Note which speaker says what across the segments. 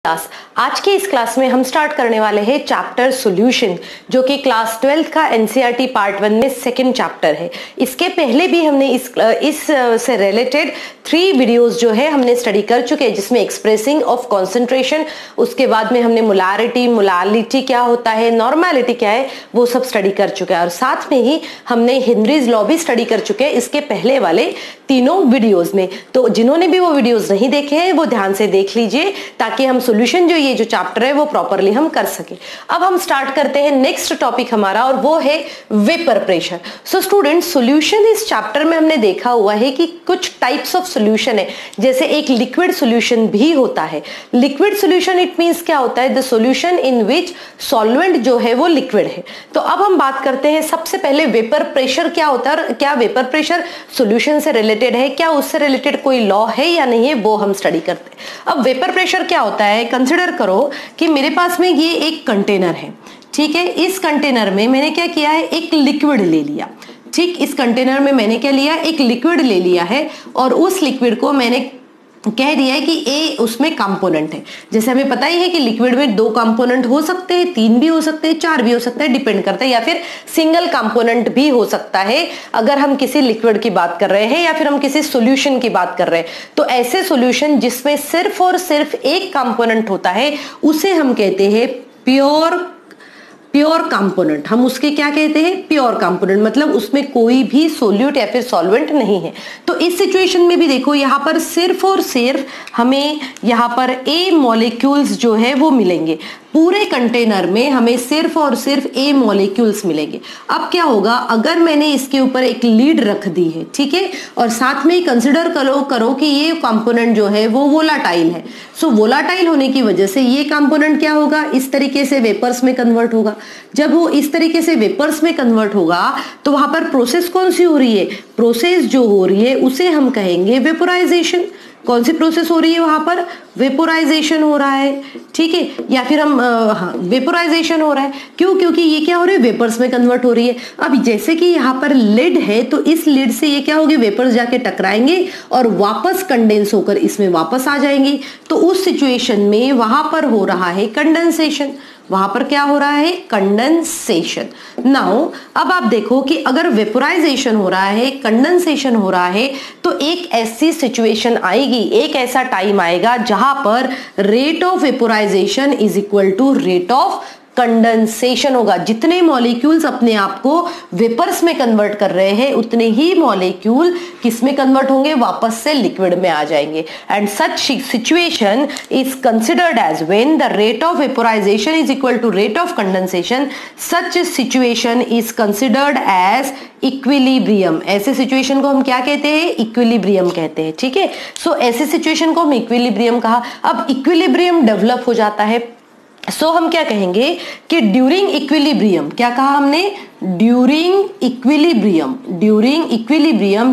Speaker 1: Class. आज के इस क्लास में हम स्टार्ट करने वाले हैं चैप्टर सॉल्यूशन, जो कि क्लास 12 का एनसीईआरटी पार्ट 1 में सेकंड चैप्टर है। इसके पहले भी हमने इस से रिलेटेड 3 वीडियोस जो है हमने स्टडी कर चुके हैं, जिसमें एक्सप्रेसिंग ऑफ कंसंट्रेशन, उसके बाद में हमने मोलालिटी क्या होता है, नॉर्मेलिटी क्या है, वो सब स्टडी कर चुके हैं। और साथ में ही हमने हेनरीज लॉ भी स्टडी कर चुके हैं इसके पहले वाले तीनों वीडियोस में। तो जिन्होंने भी वो वीडियोस नहीं देखे हैं वो ध्यान से देख लीजिए, ताकि हम सॉल्यूशन जो ये जो चैप्टर है वो प्रॉपरली हम कर सके। अब हम स्टार्ट करते हैं नेक्स्ट टॉपिक हमारा, और वो है vapour pressure. So students, solution इस चैप्टर में हमने देखा हुआ है कि कुछ टाइप्स ऑफ सॉल्यूशन है, जैसे एक लिक्विड सॉल्यूशन भी होता है। लिक्विड सॉल्यूशन इट मींस क्या होता है, the solution in which solvent जो है वो लिक्विड है। तो अब हम बात करते हैं सबसे पहले वेपर प्रेशर क्या होता है, और क्या वेपर प्रेशर सॉल्यूशन से रिलेटेड है, क्या उससे रिलेटेड कोई लॉ है या नहीं है, वो हम स्टडी करते हैं। अब वेपर प्रेशर क्या होता है, कंसिडर करो कि मेरे पास में ये एक कंटेनर है, ठीक है। इस कंटेनर में मैंने क्या किया है, एक लिक्विड ले लिया, ठीक। इस कंटेनर में मैंने क्या लिया, एक लिक्विड ले लिया है, और उस लिक्विड को मैंने कह दिया है कि ए उसमें कंपोनेंट है। जैसे हमें पता ही है कि लिक्विड में 2 कंपोनेंट हो सकते हैं, 3 भी हो सकते हैं, 4 भी हो सकते हैं, डिपेंड करता है, या फिर सिंगल कंपोनेंट भी हो सकता है अगर हम किसी लिक्विड की बात कर रहे हैं, या फिर हम किसी सॉल्यूशन की बात कर रहे हैं। तो ऐसे सॉल्यूशन जिसमें सिर्फ और सिर्फ एक कंपोनेंट होता है उसे हम कहते हैं प्योर कंपोनेंट। हम उसके क्या कहते हैं, प्योर कंपोनेंट, मतलब उसमें कोई भी सोल्यूट या फिर सॉल्वेंट नहीं है। तो इस सिचुएशन में भी देखो, यहाँ पर सिर्फ और सिर्फ हमें यहाँ पर ए मॉलिक्यूल्स जो है वो मिलेंगे। पूरे कंटेनर में हमें सिर्फ और सिर्फ ए मॉलिक्यूल्स मिलेंगे। अब क्या होगा, अगर मैंने इसके ऊपर एक लीड रख दी है, ठीक है, और साथ में कंसिडर करो कि ये कंपोनेंट जो है वो वोलाटाइल है। सो वोलाटाइल होने की वजह से ये कंपोनेंट क्या होगा, इस तरीके से वेपर्स में कन्वर्ट होगा। जब वो इस तरीके से वेपर्स में कन्वर्ट होगा तो वहां पर प्रोसेस कौन सी हो रही है, प्रोसेस जो हो रही है उसे हम कहेंगे वेपोराइजेशन। कौन सी प्रोसेस हो रही है वहां पर, वेपोराइजेशन हो रहा है, ठीक है, या फिर हम वेपोराइजेशन हो रहा है। क्यों, क्योंकि ये क्या हो रही है, वेपर्स में कन्वर्ट हो रही है। अब जैसे कि यहाँ पर लिड है, तो इस लिड से ये क्या होगी, वेपर्स जाके टकराएंगे और वापस कंडेंस होकर इसमें वापस आ जाएंगे। तो उस सिचुएशन में वहां पर हो रहा है कंडेंसेशन। वहां पर क्या हो रहा है, कंडेंसेशन। नाउ अब आप देखो कि अगर वेपोराइजेशन हो रहा है, कंडेंसेशन हो रहा है, तो एक ऐसी सिचुएशन आएगी, एक ऐसा टाइम आएगा जहां पर rate of vaporisation is equal to rate of condensation होगा। जितने मॉलिक्यूल्स अपने आप को वेपर्स में कन्वर्ट कर रहे हैं, उतने ही मॉलिक्यूल किस में कन्वर्ट होंगे, वापस से लिक्विड में आ जाएंगे। And such situation is considered as when the rate of vaporisation is equal to rate of condensation. Such situation is considered as equilibrium. ऐसे सिचुएशन को हम क्या कहते हैं, इक्विलिब्रियम कहते हैं, ठीक है। सो ऐसे सिचुएशन को हम इक्विलिब्रियम कहा। अब इक्विलिब्रियम डेवलप हो जाता है, सो हम क्या कहेंगे कि ड्यूरिंग इक्विलिब्रियम, क्या कहा हमने, ड्यूरिंग इक्विलिब्रियम,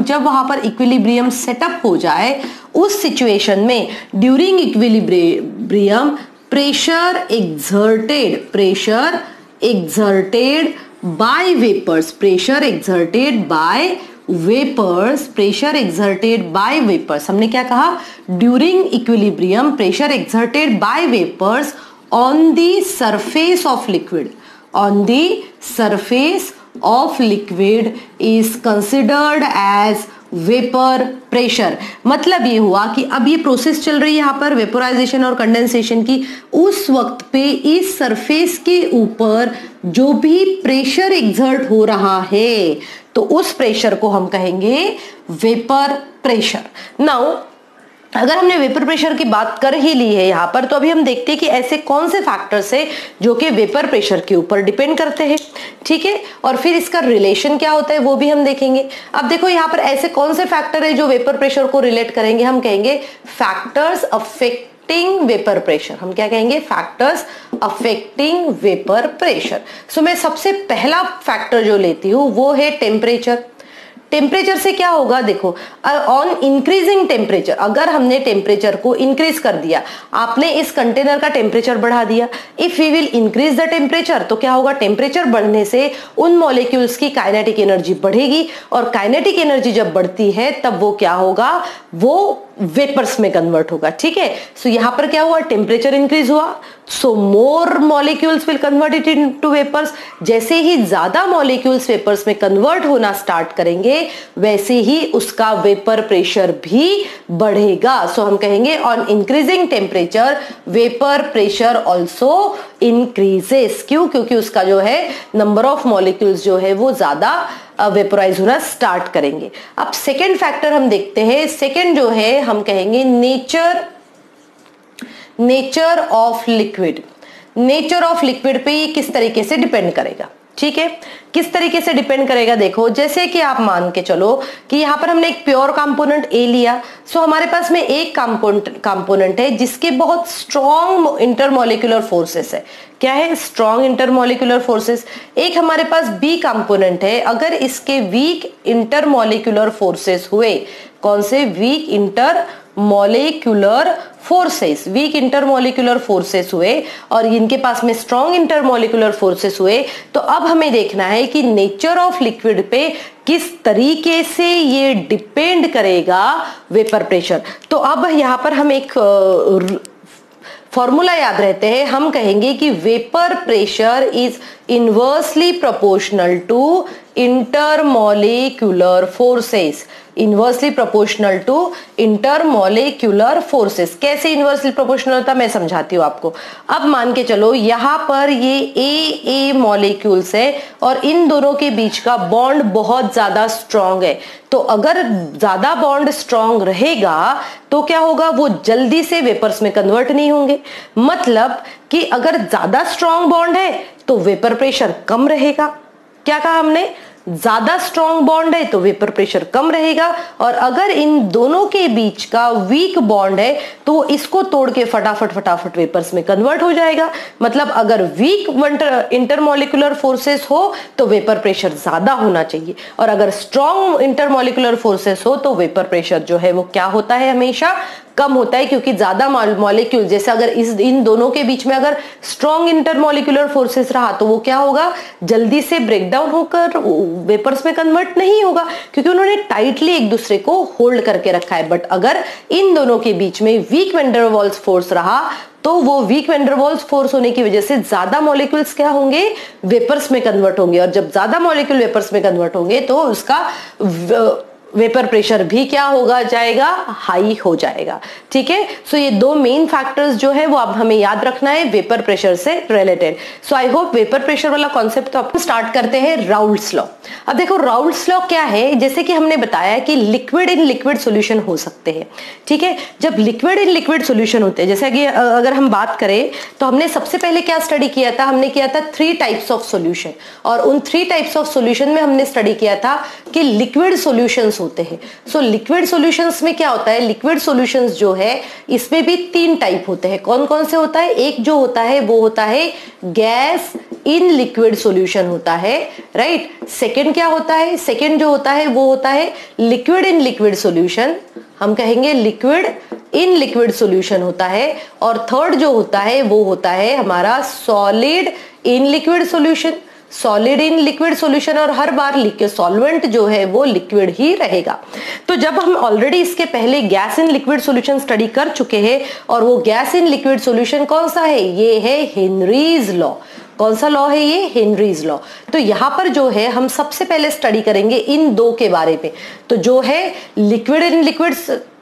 Speaker 1: जब वहां पर इक्विलिब्रियम सेटअप हो जाए, उस सिचुएशन में during equilibrium pressure exerted by vapours, हमने क्या कहा, during equilibrium pressure exerted by vapours on the surface of liquid is considered as vapour pressure. मतलब ये हुआ कि अब ये प्रोसेस चल रही है यहाँ पर वेपोराइजेशन और कंडेंसेशन की। उस वक्त पे इस सरफेस के ऊपर जो भी प्रेशर एक्सर्ट हो रहा है, तो उस प्रेशर को हम कहेंगे वेपर प्रेशर। नाउ अगर हमने वेपर प्रेशर की बात कर ही ली है यहाँ पर, तो अभी हम देखते हैं कि ऐसे कौन से फैक्टर्स है जो कि वेपर प्रेशर के ऊपर डिपेंड करते हैं, ठीक है, और फिर इसका रिलेशन क्या होता है वो भी हम देखेंगे। अब देखो यहाँ पर ऐसे कौन से फैक्टर है जो वेपर प्रेशर को रिलेट करेंगे, हम कहेंगे फैक्टर्स अफेक्टिंग वेपर प्रेशर। हम क्या कहेंगे, फैक्टर्स अफेक्टिंग वेपर प्रेशर। सो मैं सबसे पहला फैक्टर जो लेती हूँ वो है टेम्परेचर। टेम्परेचर से क्या होगा, देखो ऑन इंक्रीजिंग टेम्परेचर, अगर हमने टेम्परेचर को इंक्रीज कर दिया, आपने इस कंटेनर का टेम्परेचर बढ़ा दिया, if we will increase the temperature, तो क्या होगा, टेम्परेचर बढ़ने से उन मॉलिक्यूल्स की काइनेटिक एनर्जी बढ़ेगी, और काइनेटिक एनर्जी जब बढ़ती है तब वो क्या होगा, वो वेपर्स में कन्वर्ट होगा, ठीक है। सो यहां पर क्या हुआ, टेम्परेचर इंक्रीज हुआ, so more molecules will convert it into vapours. जैसे ही ज्यादा मॉलिक्यूल्स वेपर्स में कन्वर्ट होना स्टार्ट करेंगे वैसे ही उसका वेपर प्रेशर भी बढ़ेगा। सो हम कहेंगे on increasing temperature vapour pressure also increases. क्यों? क्योंकि उसका जो है नंबर ऑफ मॉलिक्यूल्स जो है वो ज्यादा वेपोराइज होना स्टार्ट करेंगे। अब सेकेंड फैक्टर हम देखते हैं। सेकेंड जो है हम कहेंगे nature of liquid. Nature of liquid पे ये किस तरीके से डिपेंड करेगा, ठीक है। किस तरीके से डिपेंड करेगा, देखो जैसे कि आप मान के चलो कि यहां पर हमने एक प्योर कंपोनेंट ए लिया। सो हमारे पास में एक कंपोनेंट है जिसके बहुत स्ट्रॉन्ग इंटरमॉलिक्यूलर फोर्सेस है। क्या है? Strong intermolecular forces. एक हमारे पास बी कंपोनेंट है, अगर इसके वीक इंटरमॉलिक्यूलर फोर्सेस हुए, कौन से? Weak intermolecular forces, weak intermolecular forces हुए और इनके पास में स्ट्रॉन्ग इंटरमॉलिक्यूलर फोर्सेस हुए, तो अब हमें देखना है कि नेचर ऑफ लिक्विड पे किस तरीके से ये डिपेंड करेगा वेपर प्रेशर। तो अब यहां पर हम एक फॉर्मूला याद रहते हैं, हम कहेंगे कि vapour pressure is inversely proportional to intermolecular forces. Inversely proportional to intermolecular forces. कैसे इनवर्सली प्रोपोर्शनल होता है मैं समझाती हूँ आपको। अब मान के चलो यहां पर ये ए मॉलिक्यूल्स है और इन दोनों के बीच का बॉन्ड बहुत ज्यादा स्ट्रॉन्ग है। तो अगर ज्यादा बॉन्ड स्ट्रॉन्ग रहेगा तो क्या होगा, वो जल्दी से वेपर्स में कन्वर्ट नहीं होंगे। मतलब कि अगर ज्यादा स्ट्रॉन्ग बॉन्ड है तो वेपर प्रेशर कम रहेगा। क्या कहा हमने? ज्यादा स्ट्रॉन्ग बॉन्ड है तो वेपर प्रेशर कम रहेगा, और अगर इन दोनों के बीच का वीक बॉन्ड है तो इसको तोड़ के फटाफट वेपर्स में कन्वर्ट हो जाएगा। मतलब अगर वीक इंटरमॉलिक्यूलर फोर्सेस हो तो वेपर प्रेशर ज्यादा होना चाहिए, और अगर स्ट्रॉन्ग इंटरमॉलिक्यूलर फोर्सेस हो तो वेपर प्रेशर जो है वो क्या होता है, हमेशा कम होता है। क्योंकि ज्यादा मॉलिक्यूल, जैसे अगर इन दोनों के बीच में अगर स्ट्रॉन्ग इंटरमॉलिक्यूलर फोर्सेस रहा तो वो क्या होगा, जल्दी से ब्रेक डाउन होकर वेपर्स में कन्वर्ट नहीं होगा, क्योंकि उन्होंने टाइटली एक दूसरे को होल्ड करके रखा है। बट अगर इन दोनों के बीच में weak van der Waals force रहा तो वो weak van der Waals force होने की वजह से ज्यादा मॉलिक्यूल्स क्या होंगे, वेपर्स में कन्वर्ट होंगे, और जब ज्यादा मॉलिक्यूल वेपर्स में कन्वर्ट होंगे तो उसका वेपर प्रेशर भी क्या होगा जाएगा, हाई हो जाएगा। ठीक है, सो ये दो मेन फैक्टर्स जो है वो अब हमें याद रखना है वेपर प्रेशर से related. So I hope vapour pressure वाला कॉन्सेप्ट तो अपन स्टार्ट करते हैं राउल्ट्स लॉ। अब देखो राउल्ट्स लॉ क्या है, जैसे कि हमने बताया कि लिक्विड इन लिक्विड सॉल्यूशन हो सकते हैं। ठीक है, जब लिक्विड इन लिक्विड सॉल्यूशन होते हैं, जैसे कि अगर हम बात करें तो हमने सबसे पहले क्या स्टडी किया था, हमने किया था 3 टाइप्स ऑफ सॉल्यूशन, और उन 3 टाइप्स ऑफ सॉल्यूशन में हमने स्टडी किया था कि लिक्विड सॉल्यूशंस होते हैं। सो लिक्विड सॉल्यूशंस में क्या होता है, लिक्विड सॉल्यूशंस जो है इसमें भी 3 टाइप होते हैं। कौन कौन से होता है, एक जो होता है वो होता है गैस इन लिक्विड सॉल्यूशन होता है, राइट। सेकंड क्या होता है, सेकंड जो होता है वो होता है लिक्विड इन लिक्विड सॉल्यूशन, हम कहेंगे लिक्विड इन लिक्विड सॉल्यूशन होता है। और थर्ड जो होता है वो होता है हमारा solid in liquid solution, solid in liquid solution, और हर बार सॉल्वेंट जो है वो लिक्विड ही रहेगा। तो जब हम ऑलरेडी इसके पहले gas in liquid solution study कर चुके हैं, और वो गैस इन लिक्विड सॉल्यूशन कौन सा है, ये है हेनरीज लॉ। कौन सा लॉ है ये, हेनरीज लॉ। तो यहां पर जो है हम सबसे पहले स्टडी करेंगे इन दो के बारे में, तो जो है liquid in liquid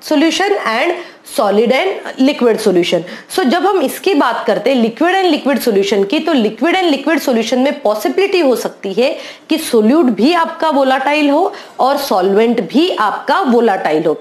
Speaker 1: solution and solid and liquid solution. So जब हम इसकी बात करते हैं लिक्विड एंड लिक्विड सॉल्यूशन की, तो लिक्विड एंड लिक्विड सॉल्यूशन में पॉसिबिलिटी हो सकती है कि सोल्यूट भी आपका वोलाटाइल हो और सॉल्वेंट भी आपका वोलाटाइल हो।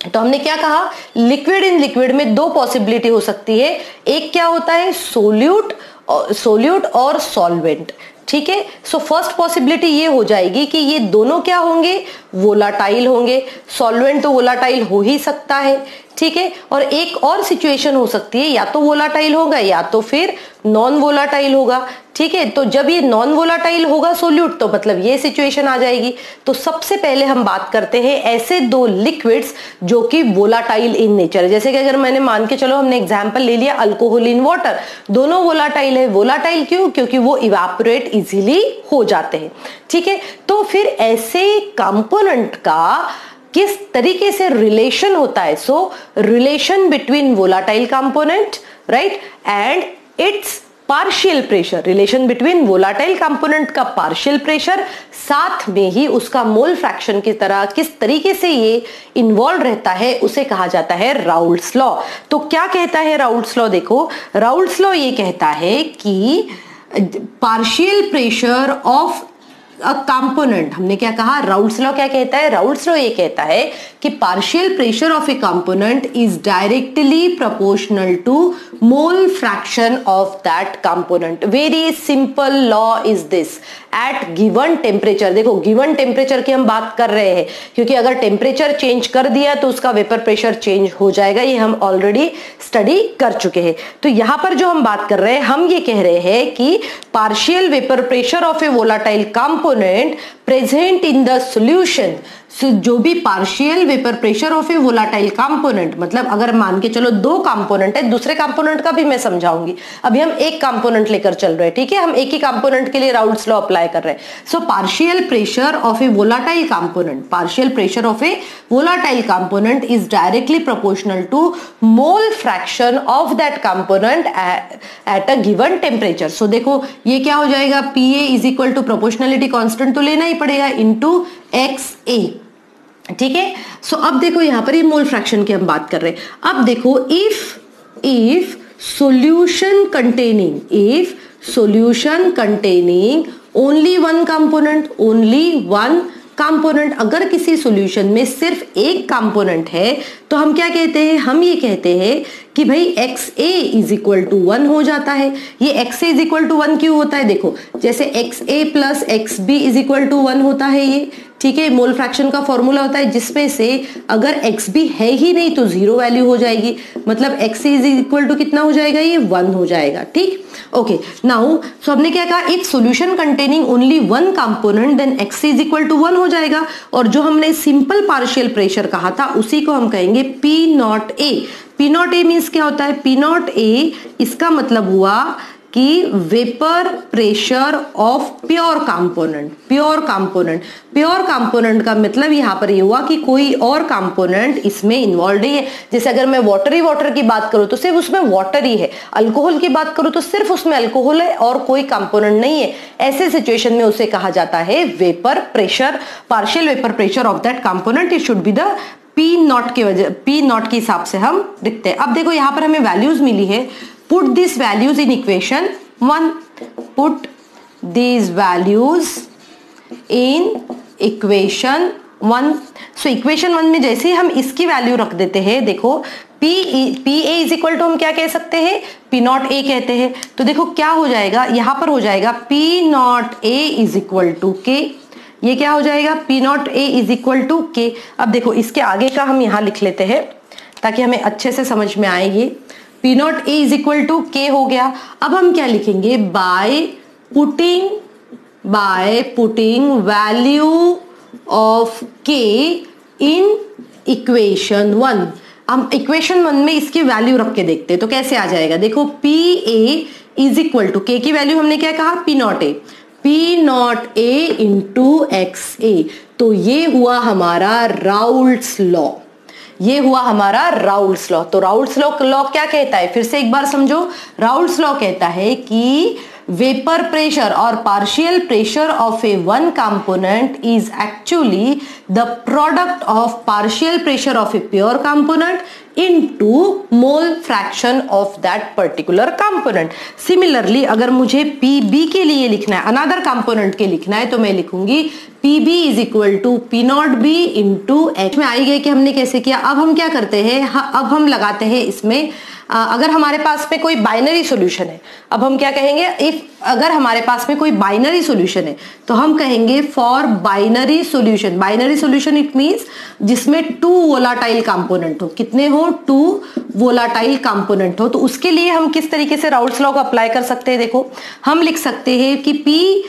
Speaker 1: तो हमने क्या कहा, लिक्विड इन लिक्विड में 2 पॉसिबिलिटी हो सकती है, एक क्या होता है सोल्यूट और सॉल्वेंट। ठीक है, सो फर्स्ट पॉसिबिलिटी ये हो जाएगी कि ये दोनों क्या होंगे, वोलाटाइल होंगे। सॉल्वेंट तो वोलाटाइल हो ही सकता है, ठीक है। और एक और सिचुएशन हो सकती है, या तो वोलाटाइल होगा या तो फिर नॉन वोलाटाइल होगा। ठीक है, तो जब ये नॉन वोलाटाइल होगा सोल्यूट, तो मतलब ये सिचुएशन आ जाएगी। तो सबसे पहले हम बात करते हैं ऐसे 2 लिक्विड्स जो कि वोलाटाइल इन नेचर है। जैसे कि अगर मैंने मान के चलो हमने एग्जांपल ले लिया अल्कोहल इन वाटर, दोनों वोलाटाइल है। वोलाटाइल क्यों, क्योंकि वो इवेपोरेट इजीली हो जाते हैं। ठीक है, तो फिर ऐसे कंपोनेंट का किस तरीके से रिलेशन होता है, सो relation between volatile component, right, and it's partial pressure, relation between volatile component का पार्शियल प्रेशर, साथ में ही उसका मोल फ्रैक्शन की तरह किस तरीके से ये इन्वॉल्व रहता है, उसे कहा जाता है राउल्ट्स लॉ। तो क्या कहता है राउल्ट्स लॉ? देखो, राउल्ट्स लॉ ये कहता है कि partial pressure of a component, हमने क्या कहा, राउल्ट्स लॉ क्या कहता है? राउल्ट्स लॉ ये कहता है कि partial pressure of a component is directly proportional to mole fraction of that component. Very simple law is this at given temperature. देखो, गिवन टेम्परेचर की हम बात कर रहे हैं क्योंकि अगर टेम्परेचर चेंज कर दिया तो उसका वेपर प्रेशर चेंज हो जाएगा, ये हम ऑलरेडी स्टडी कर चुके हैं। तो यहां पर जो हम बात कर रहे हैं, हम ये कह रहे हैं कि partial vapour pressure of a volatile component present in the solution, जो भी partial vapour pressure of a volatile component, मतलब अगर मान के चलो दो कंपोनेंट है, दूसरे कंपोनेंट का भी मैं समझाऊंगी, अभी हम एक कंपोनेंट लेकर चल रहे हैं, ठीक है, हम एक ही कंपोनेंट के लिए राउल्ट्स लॉ अप्लाई कर रहे हैं। So partial pressure of a volatile component, partial pressure of a volatile component is directly proportional to mole fraction of that component at a given temperature. So देखो, ये क्या हो जाएगा, PA is equal to proportionality constant तो लेना ही पड़ेगा into XA, ठीक है। सो अब देखो, यहां पर ये मोल फ्रैक्शन की हम बात कर रहे हैं। अब देखो, if solution containing only one component, अगर किसी सॉल्यूशन में सिर्फ एक कंपोनेंट है तो हम क्या कहते हैं, हम ये कहते हैं कि भाई XA इज इक्वल टू 1 हो जाता है। ये XA इज इक्वल टू 1 क्यों होता है? देखो, जैसे XA plus XB is equal to 1 होता है ये, ठीक है, मोल फ्रैक्शन का फॉर्मूला होता है जिसमें से अगर XB है ही नहीं तो 0 वैल्यू हो जाएगी, मतलब XA इज इक्वल टू कितना हो जाएगा, ये 1 हो जाएगा, ठीक। ओके, नाउ सो हमने क्या कहा, if solution containing only one component then XA is equal to 1 हो जाएगा, और जो हमने सिंपल पार्शियल प्रेशर कहा था उसी को हम कहेंगे P0A। P0A मीन्स क्या होता है? P0A इसका मतलब हुआ कि vapour pressure of pure component. Pure component का मतलब यहां पर ये हुआ कि कोई और कंपोनेंट इसमें इन्वॉल्व नहीं है। जैसे अगर मैं वाटर की बात करूं तो सिर्फ उसमें वाटर ही है, अल्कोहल की बात करूं तो सिर्फ उसमें अल्कोहल है और कोई कंपोनेंट नहीं है। ऐसे सिचुएशन में उसे कहा जाता है vapour pressure, partial vapour pressure of that component. It should be the P0 के हिसाब से हम लिखते हैं। अब देखो, यहां पर हमें वैल्यूज मिली है, put these values in equation 1, put these values in equation 1। so equation 1 में जैसे ही हम इसकी वैल्यू रख देते हैं, देखो PA इज इक्वल टू हम क्या कह सकते हैं, P0A कहते हैं। तो देखो क्या हो जाएगा, यहां पर हो जाएगा P0A is equal to K। ये क्या हो जाएगा, P0A is equal to K। अब देखो, इसके आगे का हम यहां लिख लेते हैं ताकि हमें अच्छे से समझ में आए। ये P0A is equal to K हो गया। अब हम क्या लिखेंगे, by putting value of K in equation 1। हम इक्वेशन 1 में इसकी वैल्यू रख के देखते हैं तो कैसे आ जाएगा। देखो, PA is equal to K की वैल्यू हमने क्या कहा, P0A इंटू XA। तो ये हुआ हमारा राउल्ट्स लॉ, तो राउल्ट्स लॉ क्या कहता है, फिर से एक बार समझो। राउल्ट्स लॉ कहता है कि वेपर प्रेशर और partial pressure of A one component is actually the product of partial pressure of a pure component into mole fraction of that particular component. Similarly अगर मुझे PB के लिए लिखना है, अनदर कंपोनेंट के लिखना है, तो मैं लिखूंगी PB is equal to P0B into H। में आई गई कि हमने कैसे किया। अब हम क्या करते हैं, अब हम लगाते हैं इसमें, अगर हमारे पास में कोई बाइनरी सॉल्यूशन है, अब हम क्या कहेंगे, अगर हमारे पास में कोई बाइनरी सॉल्यूशन है तो हम कहेंगे for binary solution it means जिसमें 2 वोलाटाइल कंपोनेंट हो। कितने हो, 2 वोलाटाइल कंपोनेंट हो। तो उसके लिए हम किस तरीके से राउल्ट्स लॉ को अप्लाई कर सकते हैं, देखो हम लिख सकते हैं कि P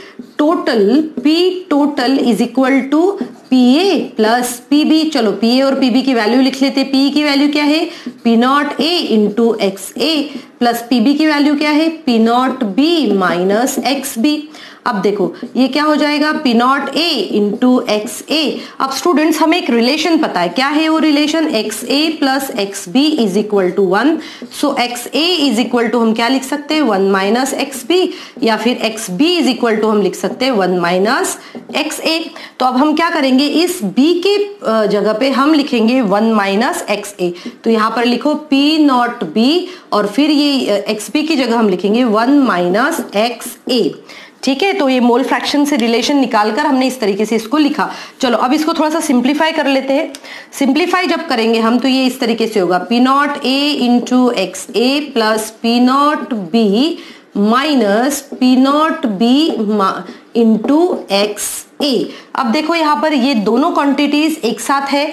Speaker 1: total is equal to PA plus PB। चलो PA और PB की वैल्यू लिख लेते हैं। P की वैल्यू क्या है, P0A into XA plus PB की वैल्यू क्या है, P not B minus X B. अब देखो ये क्या हो जाएगा, P not A into X A. अब स्टूडेंट्स हमें एक रिलेशन पता है, क्या है वो relation, X A plus X B is equal to 1। So X A is equal to हम क्या लिख सकते हैं, 1 माइनस एक्स बी, या फिर X B is equal to हम लिख सकते हैं 1 माइनस एक्स ए। तो अब हम क्या करेंगे, इस बी के जगह पे हम लिखेंगे 1 माइनस एक्स ए। तो यहां पर लिखो पी नॉट बी और फिर ये एक्स बी की जगह हम लिखेंगे 1 माइनस एक्स ए। ठीक है, तो ये मोल फ्रैक्शन से रिलेशन निकालकर हमने इस तरीके से इसको लिखा। चलो अब इसको थोड़ा सा सिंप्लीफाई कर लेते हैं। सिंप्लीफाई जब करेंगे हम तो ये इस तरीके से होगा, P not A into X A plus P not B minus P not B into X A. अब देखो यहाँ पर ये दोनों क्वांटिटीज एक साथ है,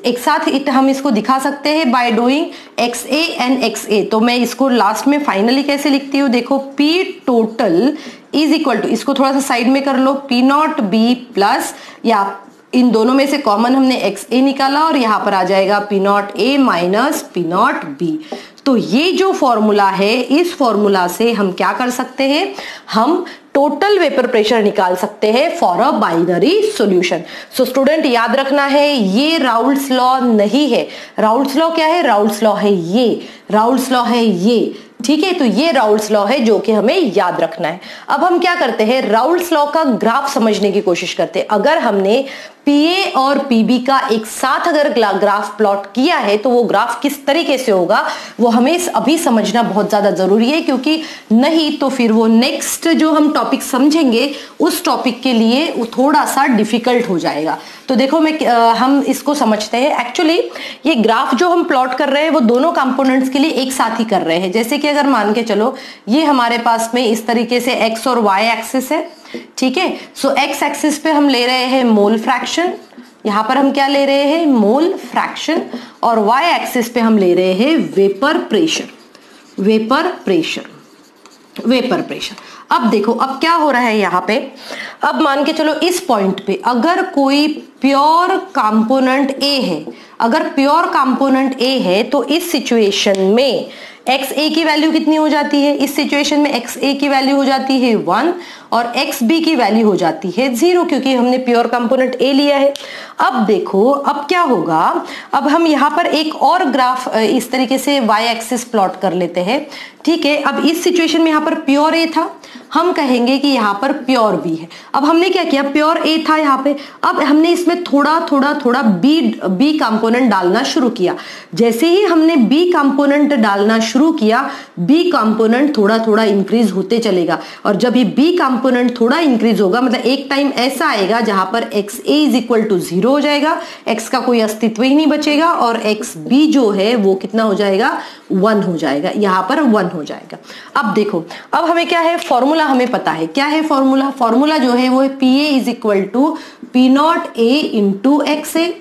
Speaker 1: एक साथ हम इसको दिखा सकते हैं by doing X A and X A. तो मैं इसको लास्ट में फाइनली कैसे लिखती हूँ, देखो P total is equal to, इसको थोड़ा सा साइड में कर लो, पी नॉट बी प्लस, या इन दोनों में से कॉमन हमने एक्स ए निकाला और यहां पर आ जाएगा P not A minus P not be. तो ये जो फॉर्मूला है, इस फॉर्मूला से हम क्या कर सकते हैं, हम टोटल वेपर प्रेशर निकाल सकते हैं for a binary solution. So student याद रखना है, ये राउल्ट्स लॉ नहीं है। राउल्ट्स लॉ क्या है, राउल्ट्स लॉ है ये, राउल्ट्स लॉ है ये। ठीक है, तो ये राउल्ट्स लॉ है जो कि हमें याद रखना है। अब हम क्या करते हैं, राउल्ट्स लॉ का ग्राफ समझने की कोशिश करते हैं। अगर हमने पीए और पीबी का एक साथ अगर ग्राफ प्लॉट किया है तो वो ग्राफ किस तरीके से होगा वो हमें अभी समझना बहुत ज्यादा जरूरी है, क्योंकि नहीं तो फिर वो नेक्स्ट जो हम टॉपिक समझेंगे उस टॉपिक के लिए वो थोड़ा सा डिफिकल्ट हो जाएगा। तो देखो हम इसको समझते हैं। एक्चुअली ये ग्राफ जो हम प्लॉट कर रहे हैं वो दोनों कंपोनेंट्स के लिए एक साथ ही कर रहे हैं। जैसे कि अगर मान के चलो ये हमारे पास में इस तरीके से एक्स और वाई एक्सिस है, ठीक है। सो एक्स एक्सिस पे हम ले रहे हैं मोल फ्रैक्शन, यहां पर हम क्या ले रहे हैं, मोल फ्रैक्शन, और वाई एक्सिस पे हम ले रहे हैं vapour pressure, vapour pressure, vapour pressure. अब देखो अब क्या हो रहा है यहाँ पे, अब मान के चलो इस पॉइंट पे अगर कोई प्योर कंपोनेंट ए है, अगर प्योर कंपोनेंट ए है तो इस सिचुएशन में एक्स ए की वैल्यू कितनी हो जाती है, इस सिचुएशन में एक्स ए की वैल्यू हो जाती है 1 और एक्स बी की वैल्यू हो जाती है 0, क्योंकि हमने प्योर कंपोनेंट ए लिया है। अब देखो अब क्या होगा, अब हम यहाँ पर एक और ग्राफ इस तरीके से वाई एक्सिस प्लॉट कर लेते हैं। ठीक है, अब इस सिचुएशन में यहाँ पर प्योर ए था, हम कहेंगे कि यहाँ पर प्योर बी है। अब हमने क्या किया, प्योर ए था यहाँ पे, अब हमने इसमें थोड़ा थोड़ा थोड़ा बी कंपोनेंट डालना शुरू किया। जैसे ही हमने बी कंपोनेंट डालना शुरू किया, बी कंपोनेंट थोड़ा थोड़ा इंक्रीज होते चलेगा, और जब ये बी कंपोनेंट थोड़ा इंक्रीज होगा मतलब एक टाइम ऐसा आएगा जहां पर X A is equal to 0 हो जाएगा, एक्स का कोई अस्तित्व ही नहीं बचेगा, और एक्स बी जो है वो कितना हो जाएगा, 1 हो जाएगा, यहां पर 1 हो जाएगा। अब देखो अब हमें क्या है, फॉर्मूला हमें पता है, क्या है फॉर्मूला, फॉर्मूला जो है वो है P A is equal to P not A into X A,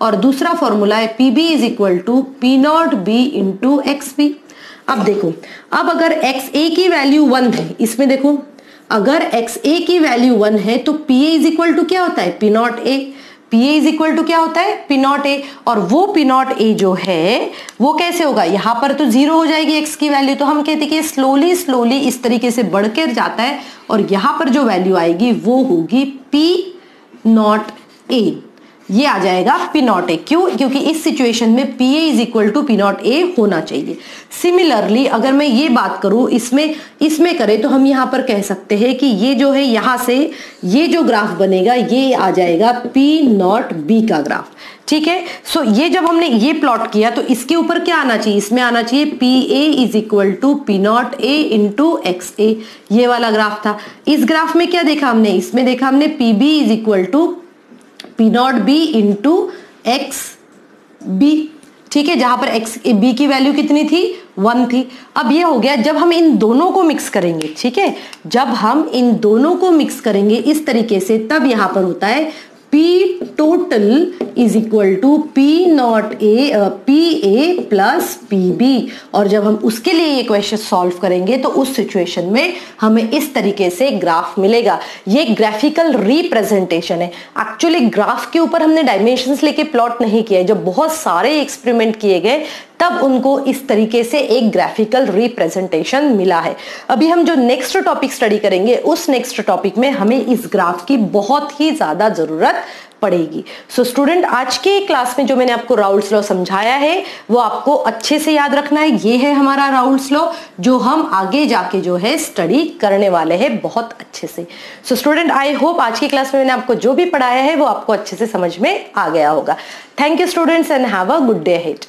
Speaker 1: और दूसरा फॉर्मूला है P B is equal to P not B into X B. अब देखो अब अगर एक्स ए की वैल्यू 1 है, इसमें देखो अगर एक्स ए की वैल्यू 1 है तो P A is equal to क्या होता है, P not A, P A is equal to क्या होता है, पी नॉट ए, और वो पी नॉट ए जो है वो कैसे होगा, यहां पर तो 0 हो जाएगी एक्स की वैल्यू, तो हम कहते हैं कि स्लोली स्लोली इस तरीके से बढ़कर जाता है, और यहां पर जो वैल्यू आएगी वो होगी पी नॉट ए, ये आ जाएगा पी नॉट ए। क्यों, क्योंकि इस सिचुएशन में P A is equal to P not A होना चाहिए। सिमिलरली अगर मैं ये बात करूं इसमें करें तो हम यहां पर कह सकते हैं कि ये जो है यहां से ये जो ग्राफ बनेगा ये आ जाएगा पी नॉट बी का ग्राफ। ठीक है, सो ये जब हमने ये प्लॉट किया तो इसके ऊपर क्या आना चाहिए, इसमें आना चाहिए P A is equal to P not A into X A, ये वाला ग्राफ था। इस ग्राफ में क्या देखा हमने, इसमें देखा हमने P B is equal to P not B into X B. ठीक है, जहां पर एक्स बी की वैल्यू कितनी थी, 1 थी। अब ये हो गया, जब हम इन दोनों को मिक्स करेंगे, ठीक है, जब हम इन दोनों को मिक्स करेंगे इस तरीके से, तब यहां पर होता है P total is equal to PA plus PB। और जब हम उसके लिए ये क्वेश्चन सॉल्व करेंगे तो उस सिचुएशन में हमें इस तरीके से ग्राफ मिलेगा। ये ग्राफिकल रिप्रेजेंटेशन है। एक्चुअली ग्राफ के ऊपर हमने डायमेंशंस लेके प्लॉट नहीं किया है। जब बहुत सारे एक्सपेरिमेंट किए गए तब उनको इस तरीके से एक ग्राफिकल रिप्रेजेंटेशन मिला है। अभी हम जो नेक्स्ट टॉपिक स्टडी करेंगे उस नेक्स्ट टॉपिक में हमें इस ग्राफ की बहुत ही ज्यादा जरूरत पड़ेगी। सो स्टूडेंट, आज के क्लास में जो मैंने आपको राउल्स लॉ समझाया है वो आपको अच्छे से याद रखना है। ये है हमारा राउल्स लॉ जो हम आगे जाके जो है स्टडी करने वाले हैं बहुत अच्छे से। सो स्टूडेंट, आई होप आज की क्लास में मैंने आपको जो भी पढ़ाया है वो आपको अच्छे से समझ में आ गया होगा। Thank you students and have a good day ahead.